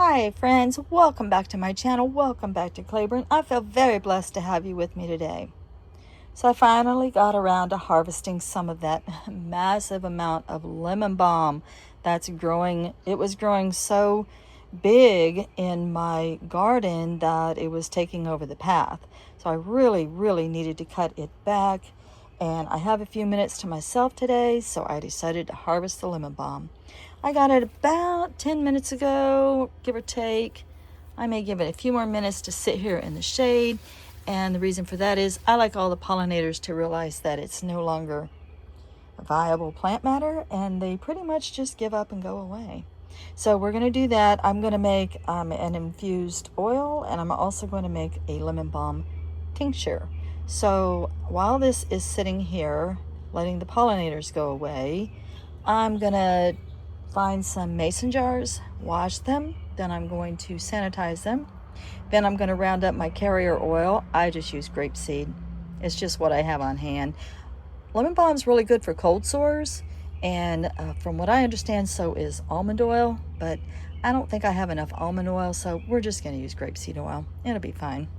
Hi friends, welcome back to my channel. Welcome back to Cleburne. I feel very blessed to have you with me today. So I finally got around to harvesting some of that massive amount of lemon balm that's growing. It was growing so big in my garden that it was taking over the path. So I really needed to cut it back. And I have a few minutes to myself today, so I decided to harvest the lemon balm. I got it about 10 minutes ago, give or take. I may give it a few more minutes to sit here in the shade. And the reason for that is I like all the pollinators to realize that it's no longer a viable plant matter, and they pretty much just give up and go away. So we're going to do that. I'm going to make an infused oil, and I'm also going to make a lemon balm tincture. So while this is sitting here, letting the pollinators go away, I'm going to find some mason jars, wash them, then I'm going to sanitize them. Then I'm going to round up my carrier oil. I just use grapeseed. It's just what I have on hand. Lemon balm is really good for cold sores, and from what I understand, so is almond oil, but I don't think I have enough almond oil, so we're just going to use grapeseed oil. It'll be fine.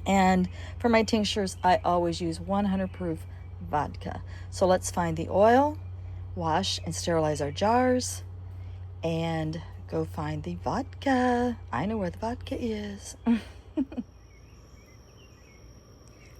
And for my tinctures, I always use 100 proof vodka. So let's find the oil, wash and sterilize our jars, and go find the vodka. I know where the vodka is.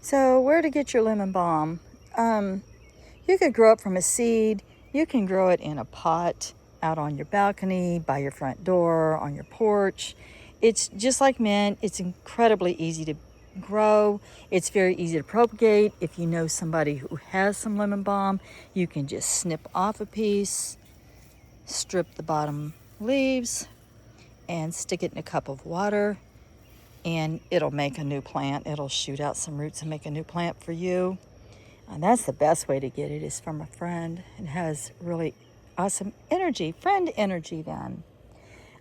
So where to get your lemon balm? You could grow it from a seed. You can grow it in a pot out on your balcony, by your front door, on your porch. It's just like mint. It's incredibly easy to grow. It's very easy to propagate. If you know somebody who has some lemon balm, you can just snip off a piece, strip the bottom leaves, and stick it in a cup of water, and it'll make a new plant. It'll shoot out some roots and make a new plant for you. And that's the best way to get it, is from a friend. It has really awesome energy, friend energy then.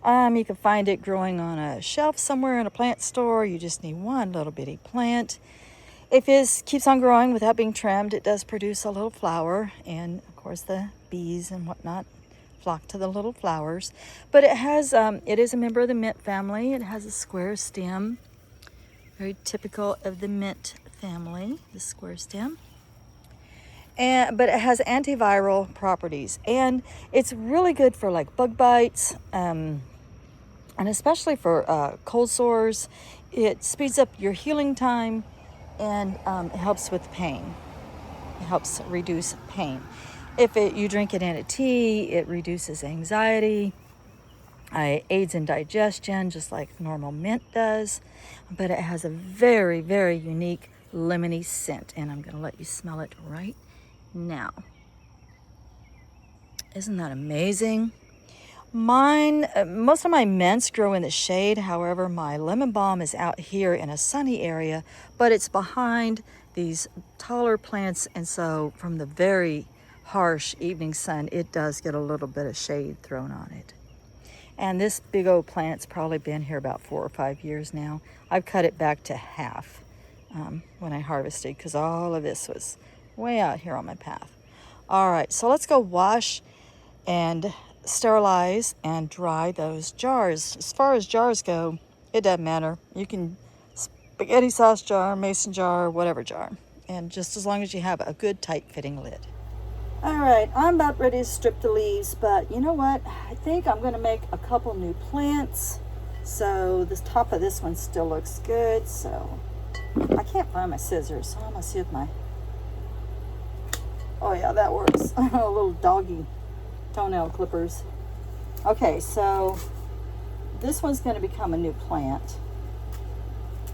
You can find it growing on a shelf somewhere in a plant store. You just need one little bitty plant. If it keeps on growing without being trimmed, it does produce a little flower. And of course the bees and whatnot flock to the little flowers. But it is a member of the mint family. It has a square stem, very typical of the mint family, the square stem. But it has antiviral properties, and it's really good for like bug bites, and especially for cold sores. It speeds up your healing time, and it helps with pain. It helps reduce pain. If you drink it in a tea, it reduces anxiety. It aids in digestion, just like normal mint does. But it has a very unique lemony scent, and I'm going to let you smell it right now. Isn't that amazing? Most of my mints grow in the shade. However, my lemon balm is out here in a sunny area, but it's behind these taller plants, and so from the very harsh evening sun, it does get a little bit of shade thrown on it. And this big old plant's probably been here about 4 or 5 years now. I've cut it back to half when I harvested, because all of this was way out here on my path. All right, so let's go wash and sterilize and dry those jars. As far as jars go, it doesn't matter. You can spaghetti sauce jar, mason jar, whatever jar, and just as long as you have a good tight fitting lid. All right, I'm about ready to strip the leaves, but you know what? I think I'm going to make a couple new plants. So the top of this one still looks good. So I can't find my scissors, so I'm going to see if my... Oh yeah, that works. A little doggy toenail clippers. Okay, so this one's going to become a new plant.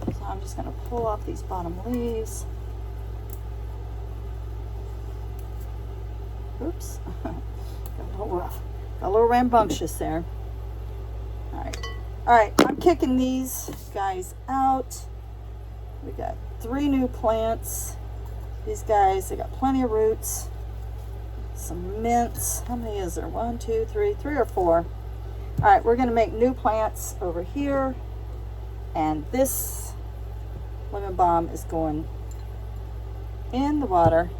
So I'm just going to pull off these bottom leaves. Oops. Got a little rough. Got a little rambunctious there. All right, I'm kicking these guys out. We got 3 new plants. These guys, they got plenty of roots. Some mints. How many is there? 1, 2, 3 or 4. All right, we're going to make new plants over here. And this lemon balm is going in the water.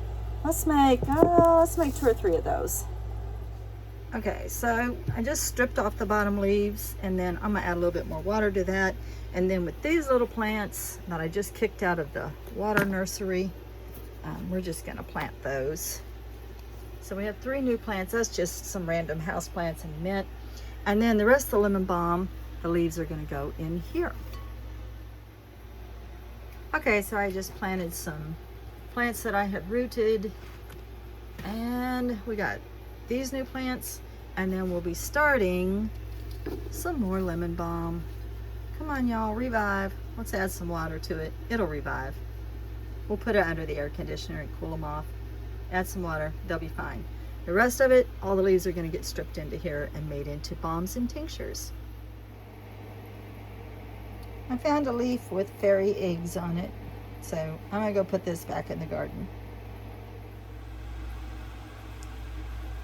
Let's make 2 or 3 of those. Okay, so I just stripped off the bottom leaves, and then I'm gonna add a little bit more water to that. And then with these little plants that I just kicked out of the water nursery, we're just gonna plant those. So we have 3 new plants. That's just some random house plants and mint. And then the rest of the lemon balm, the leaves are gonna go in here. Okay, so I just planted some plants that I had rooted, and we got these new plants, and then we'll be starting some more lemon balm. Come on, y'all, revive. Let's add some water to it. It'll revive. We'll put it under the air conditioner and cool them off. Add some water, they'll be fine. The rest of it, all the leaves are gonna get stripped into here and made into balms and tinctures. I found a leaf with fairy eggs on it, so I'm gonna go put this back in the garden.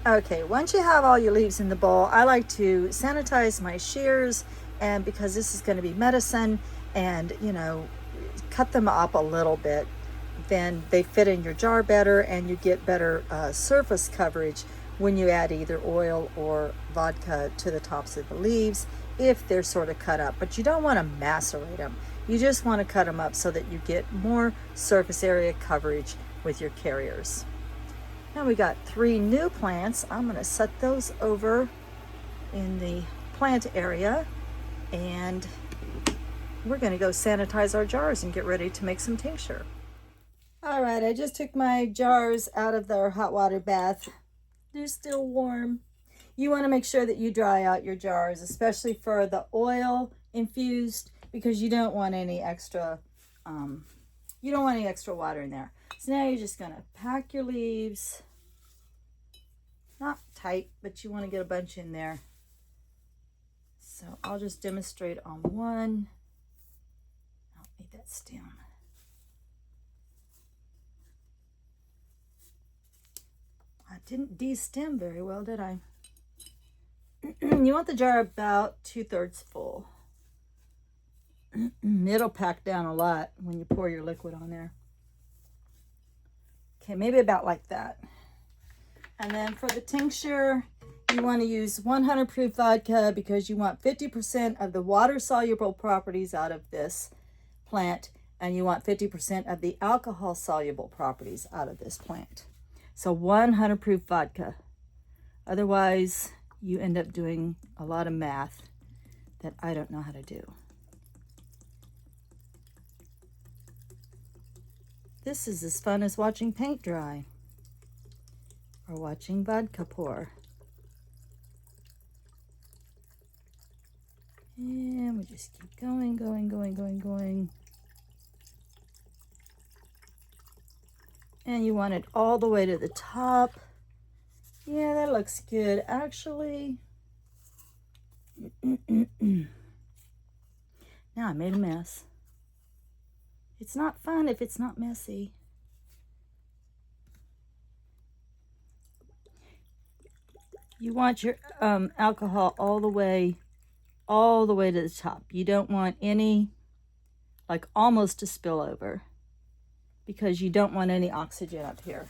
Okay, once you have all your leaves in the bowl, I like to sanitize my shears, and because this is going to be medicine, and cut them up a little bit, then they fit in your jar better, and you get better surface coverage when you add either oil or vodka to the tops of the leaves if they're sort of cut up. But you don't want to macerate them. You just want to cut them up so that you get more surface area coverage with your carriers. Now we got 3 new plants. I'm going to set those over in the plant area, and we're going to go sanitize our jars and get ready to make some tincture. All right, I just took my jars out of their hot water bath. They're still warm. You want to make sure that you dry out your jars, especially for the oil infused, because you don't want any extra water in there. So now you're just gonna pack your leaves, not tight, but you want to get a bunch in there. So I'll just demonstrate on one. I'll need that stem. I didn't de-stem very well, did I? You want the jar about 2/3 full. It'll pack down a lot when you pour your liquid on there. Okay, maybe about like that. And then for the tincture, you want to use 100 proof vodka because you want 50% of the water soluble properties out of this plant, and you want 50% of the alcohol soluble properties out of this plant. So 100 proof vodka. Otherwise, you end up doing a lot of math that I don't know how to do. This is as fun as watching paint dry or watching vodka pour. And we just keep going, going, going, going, going. And you want it all the way to the top. Yeah, that looks good, actually. Now I made a mess. It's not fun if it's not messy. You want your alcohol all the way to the top. You don't want any, like almost to spill over, because you don't want any oxygen up here.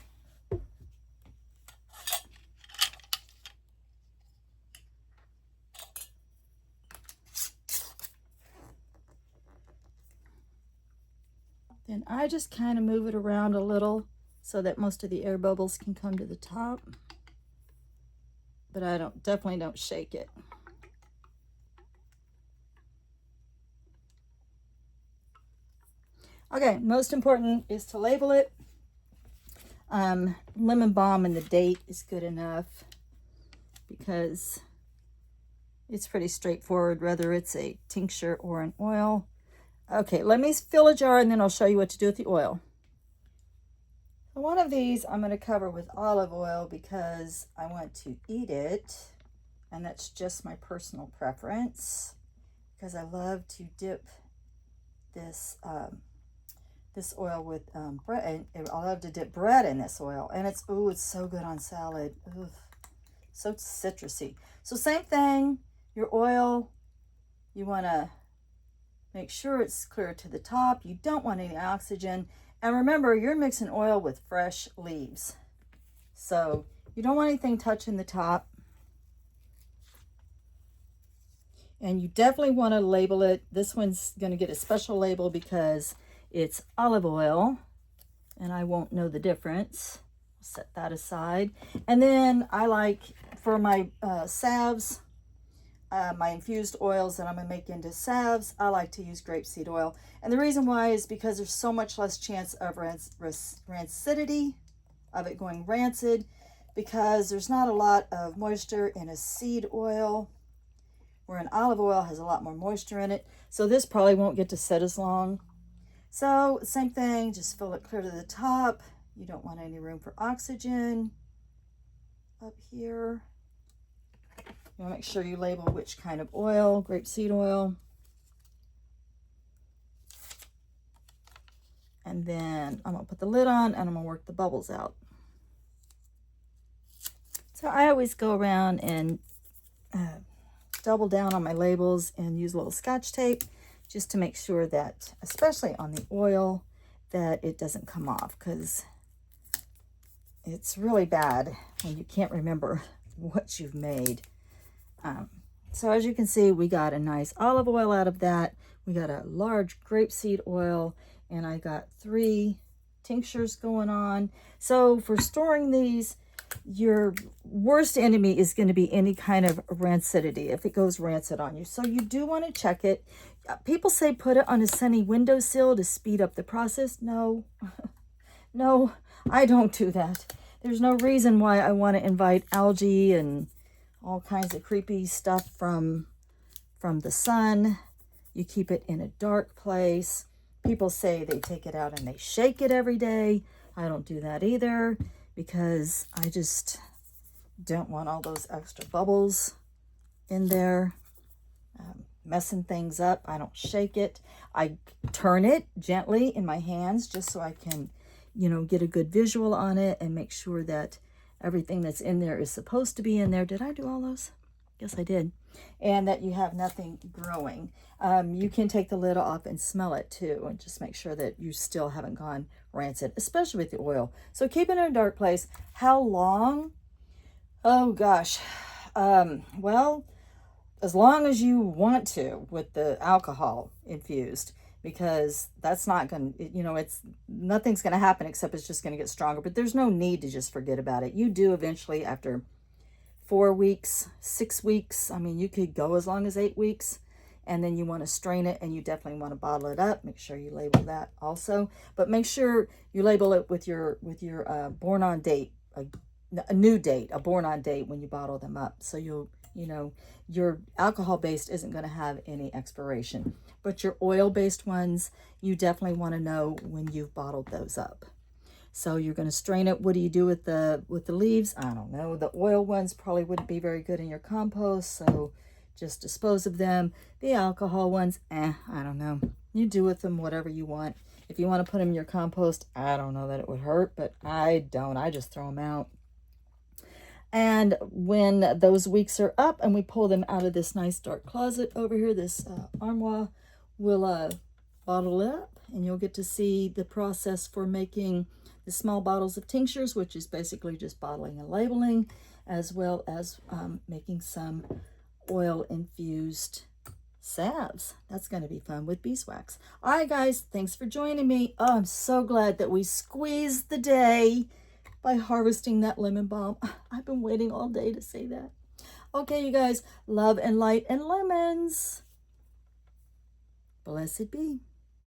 Then I just kind of move it around a little so that most of the air bubbles can come to the top. But I definitely don't shake it. Okay, most important is to label it. Lemon balm and the date is good enough because it's pretty straightforward whether it's a tincture or an oil. Okay, let me fill a jar and then I'll show you what to do with the oil. So one of these I'm going to cover with olive oil because I want to eat it, and that's just my personal preference because I love to dip this this oil with bread. I love to dip bread in this oil, and it's so good on salad. Ooh, so citrusy. So same thing, your oil, you want to make sure it's clear to the top. You don't want any oxygen. And remember, you're mixing oil with fresh leaves. So you don't want anything touching the top. And you definitely want to label it. This one's going to get a special label because it's olive oil, and I won't know the difference. Set that aside. And then I like, for my salves, my infused oils that I'm going to make into salves, I like to use grapeseed oil. And the reason why is because there's so much less chance of rancidity, of it going rancid, because there's not a lot of moisture in a seed oil, where an olive oil has a lot more moisture in it. So this probably won't get to set as long. So same thing, just fill it clear to the top. You don't want any room for oxygen up here. You want to make sure you label which kind of oil, grapeseed oil. And then I'm going to put the lid on and I'm going to work the bubbles out. So I always go around and double down on my labels and use a little Scotch tape just to make sure that, especially on the oil, that it doesn't come off, because it's really bad when you can't remember what you've made. So as you can see, we got a nice olive oil out of that. We got a large grapeseed oil, and I got 3 tinctures going on. So for storing these, your worst enemy is going to be any kind of rancidity, if it goes rancid on you. So you do want to check it. People say put it on a sunny windowsill to speed up the process. No, no, I don't do that. There's no reason why I want to invite algae and all kinds of creepy stuff from the sun. You keep it in a dark place. People say they take it out and they shake it every day. I don't do that either, because I just don't want all those extra bubbles in there, messing things up. I don't shake it. I turn it gently in my hands just so I can, you know, get a good visual on it and make sure that everything that's in there is supposed to be in there. Did I do all those? Yes, I did. And that you have nothing growing. You can take the lid off and smell it too, and just make sure that you still haven't gone rancid, especially with the oil. So keep it in a dark place. How long? Oh gosh. Well, as long as you want to with the alcohol infused, because that's not going to, you know, nothing's going to happen except it's just going to get stronger. But there's no need to just forget about it. You do eventually, after 4 weeks, 6 weeks. I mean, you could go as long as 8 weeks, and then you want to strain it, and you definitely want to bottle it up. Make sure you label that also, but make sure you label it with your born on date, a new date, a born on date when you bottle them up. So you know, your alcohol based isn't going to have any expiration, but your oil based ones, you definitely want to know when you've bottled those up. So you're going to strain it. What do you do with the leaves? I don't know. The oil ones probably wouldn't be very good in your compost, so just dispose of them. The alcohol ones, I don't know. You do with them whatever you want. If you want to put them in your compost, I don't know that it would hurt, but I don't. I just throw them out. And when those weeks are up and we pull them out of this nice dark closet over here, this armoire, we'll bottle it up, and you'll get to see the process for making the small bottles of tinctures, which is basically just bottling and labeling, as well as making some oil infused salves. That's going to be fun with beeswax. All right, guys, thanks for joining me. Oh, I'm so glad that we squeezed the day by harvesting that lemon balm. I've been waiting all day to say that. Okay, you guys, love and light and lemons. Blessed be.